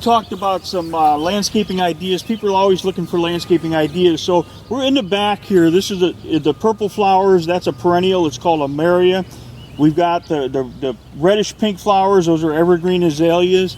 talked about some landscaping ideas. People are always looking for landscaping ideas. So we're in the back here. This is the purple flowers. That's a perennial. It's called a Maria. We've got the reddish pink flowers. Those are evergreen azaleas.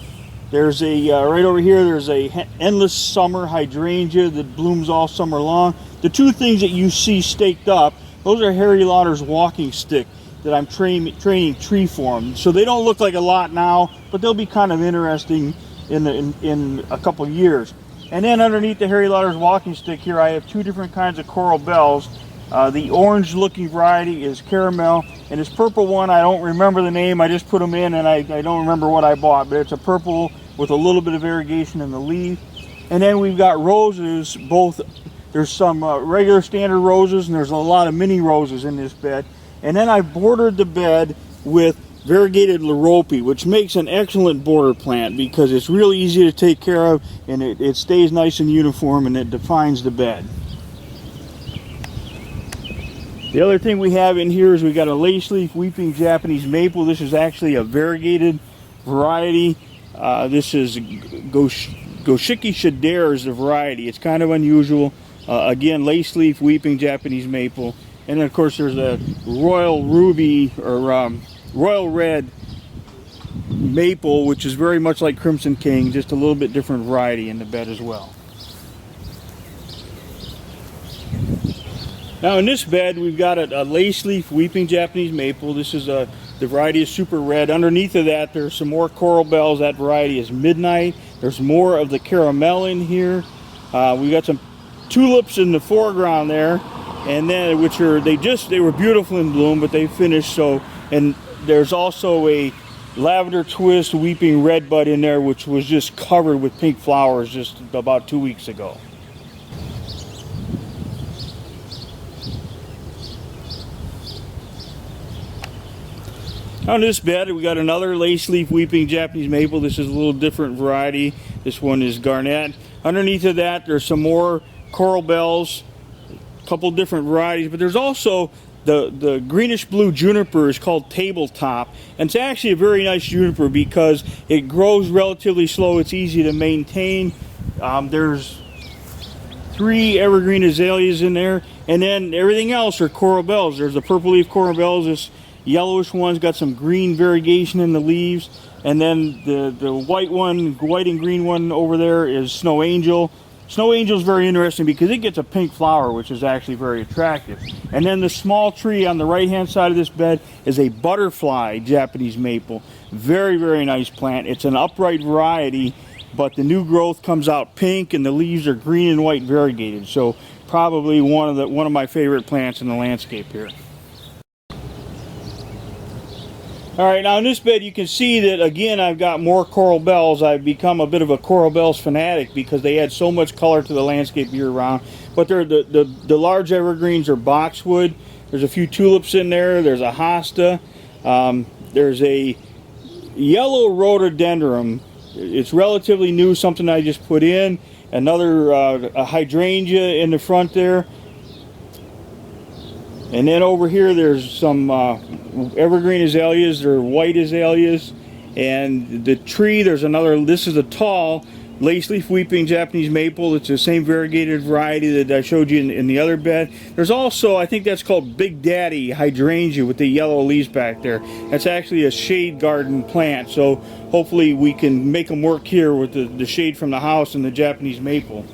There's a right over here. There's a endless summer hydrangea that blooms all summer long. The two things that you see staked up, those are Harry Lauder's walking stick that I'm training tree form. So they don't look like a lot now, but they'll be kind of interesting in a couple years. And then underneath the Harry Lauder's walking stick here, I have two different kinds of coral bells. The orange looking variety is caramel, and this purple one, I don't remember the name. I just put them in and I don't remember what I bought, but it's a purple with a little bit of variegation in the leaf. And then we've got roses, both. There's some regular standard roses, and there's a lot of mini roses in this bed. And then I bordered the bed with variegated lorope, which makes an excellent border plant because it's really easy to take care of, and it stays nice and uniform, and it defines the bed. The other thing we have in here is we got a lace leaf weeping Japanese maple. This is actually a variegated variety. This is Goshiki Shadare is the variety. It's kind of unusual. Again, lace leaf weeping Japanese maple. And then of course there's a royal ruby or royal red maple, which is very much like Crimson King, just a little bit different variety in the bed as well. Now in this bed we've got a lace leaf weeping Japanese maple. This is the variety is super red. Underneath of that there's some more coral bells. That variety is Midnight. There's more of the caramel in here. We got some tulips in the foreground there, and then they were beautiful in bloom, but they finished. So, and there's also a lavender twist weeping red bud in there, which was just covered with pink flowers just about 2 weeks ago. On this bed we got another lace leaf weeping Japanese maple. This is a little different variety. This one is garnet. Underneath of that there's some more coral bells, a couple different varieties, but there's also the greenish blue juniper is called tabletop, and it's actually a very nice juniper because it grows relatively slow. It's easy to maintain. There's 3 evergreen azaleas in there, and then everything else are coral bells. There's the purple leaf coral bells. This yellowish one's got some green variegation in the leaves, and then the white and green one over there is Snow Angel. Snow Angel is very interesting because it gets a pink flower, which is actually very attractive. And then the small tree on the right hand side of this bed is a butterfly Japanese maple. Very, very nice plant. It's an upright variety, but the new growth comes out pink and the leaves are green and white variegated. So probably one of my favorite plants in the landscape here. All right, now in this bed you can see that again I've got more coral bells. I've become a bit of a coral bells fanatic because they add so much color to the landscape year round. But they're the large evergreens are boxwood. There's a few tulips in there. There's a hosta. There's a yellow rhododendron. It's relatively new, something I just put in. Another a hydrangea in the front there. And then over here there's some evergreen azaleas. They're white azaleas. And the tree, there's another, this is a tall lace leaf weeping Japanese maple. It's the same variegated variety that I showed you in the other bed. There's also, I think that's called Big Daddy hydrangea with the yellow leaves back there. That's actually a shade garden plant, so hopefully we can make them work here with the shade from the house and the Japanese maple.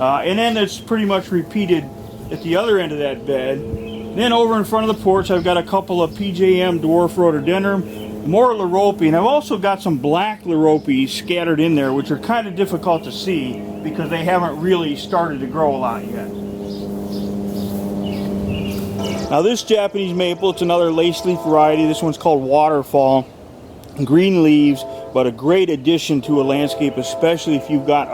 And then it's pretty much repeated at the other end of that bed. Then over in front of the porch I've got a couple of PJM dwarf rhododendron, more lorope, and I've also got some black lorope scattered in there, which are kind of difficult to see because they haven't really started to grow a lot yet. Now this Japanese maple, it's another lace leaf variety. This one's called Waterfall. Green leaves, but a great addition to a landscape, especially if you've got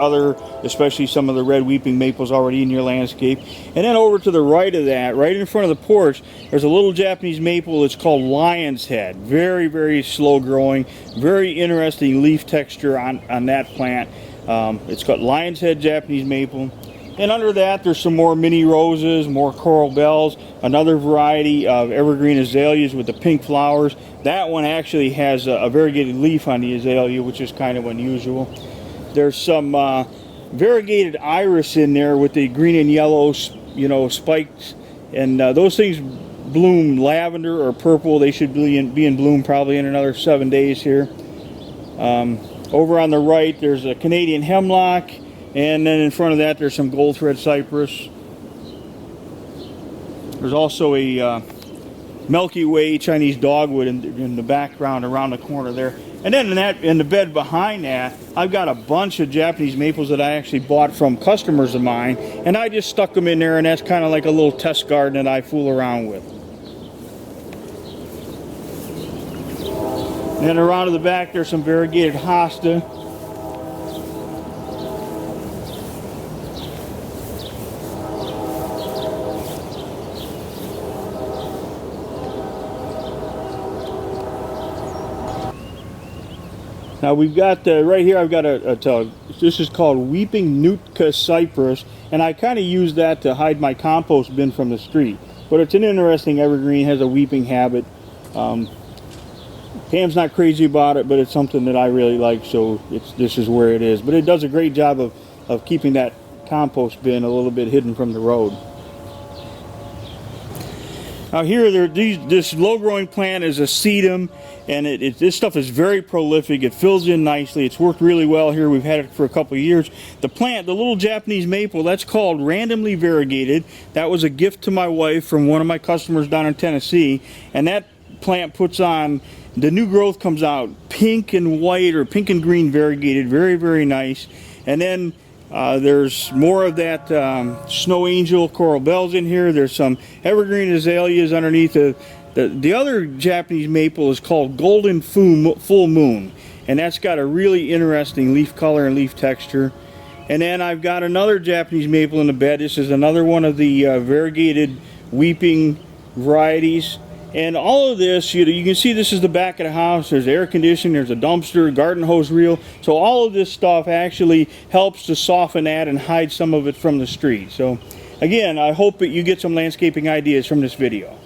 especially some of the red weeping maples already in your landscape. And then over to the right of that, right in front of the porch, there's a little Japanese maple. It's called Lion's Head. Very, very slow growing, very interesting leaf texture on that plant. It's got Lion's Head Japanese maple. And under that there's some more mini roses, more coral bells, another variety of evergreen azaleas with the pink flowers. That one actually has a variegated leaf on the azalea, which is kind of unusual. There's some variegated iris in there with the green and yellow, you know, spikes, and those things bloom lavender or purple. They should be in bloom probably in another 7 days here. Over on the right, there's a Canadian hemlock, and then in front of that, there's some gold thread cypress. There's also a Milky Way Chinese dogwood in the background around the corner there. And then in the bed behind that, I've got a bunch of Japanese maples that I actually bought from customers of mine, and I just stuck them in there, and that's kind of like a little test garden that I fool around with. And then around to the back, there's some variegated hosta. Now we've got right here, I've got this is called weeping Nootka cypress, and I kind of use that to hide my compost bin from the street. But it's an interesting evergreen, has a weeping habit. Pam's not crazy about it, but it's something that I really like, so this is where it is. But it does a great job of keeping that compost bin a little bit hidden from the road. Now here, this low-growing plant is a sedum, and this stuff is very prolific. It fills in nicely. It's worked really well here. We've had it for a couple of years. The plant, the little Japanese maple, that's called randomly variegated. That was a gift to my wife from one of my customers down in Tennessee, and that plant puts on, the new growth comes out pink and white or pink and green variegated, very, very nice. And then there's more of that snow angel coral bells in here. There's some evergreen azaleas underneath. The other Japanese maple is called golden full moon, and that's got a really interesting leaf color and leaf texture. And then I've got another Japanese maple in the bed. This is another one of the variegated weeping varieties. And all of this, you can see this is the back of the house. There's air conditioning, there's a dumpster, garden hose reel. So all of this stuff actually helps to soften that and hide some of it from the street. So again, I hope that you get some landscaping ideas from this video.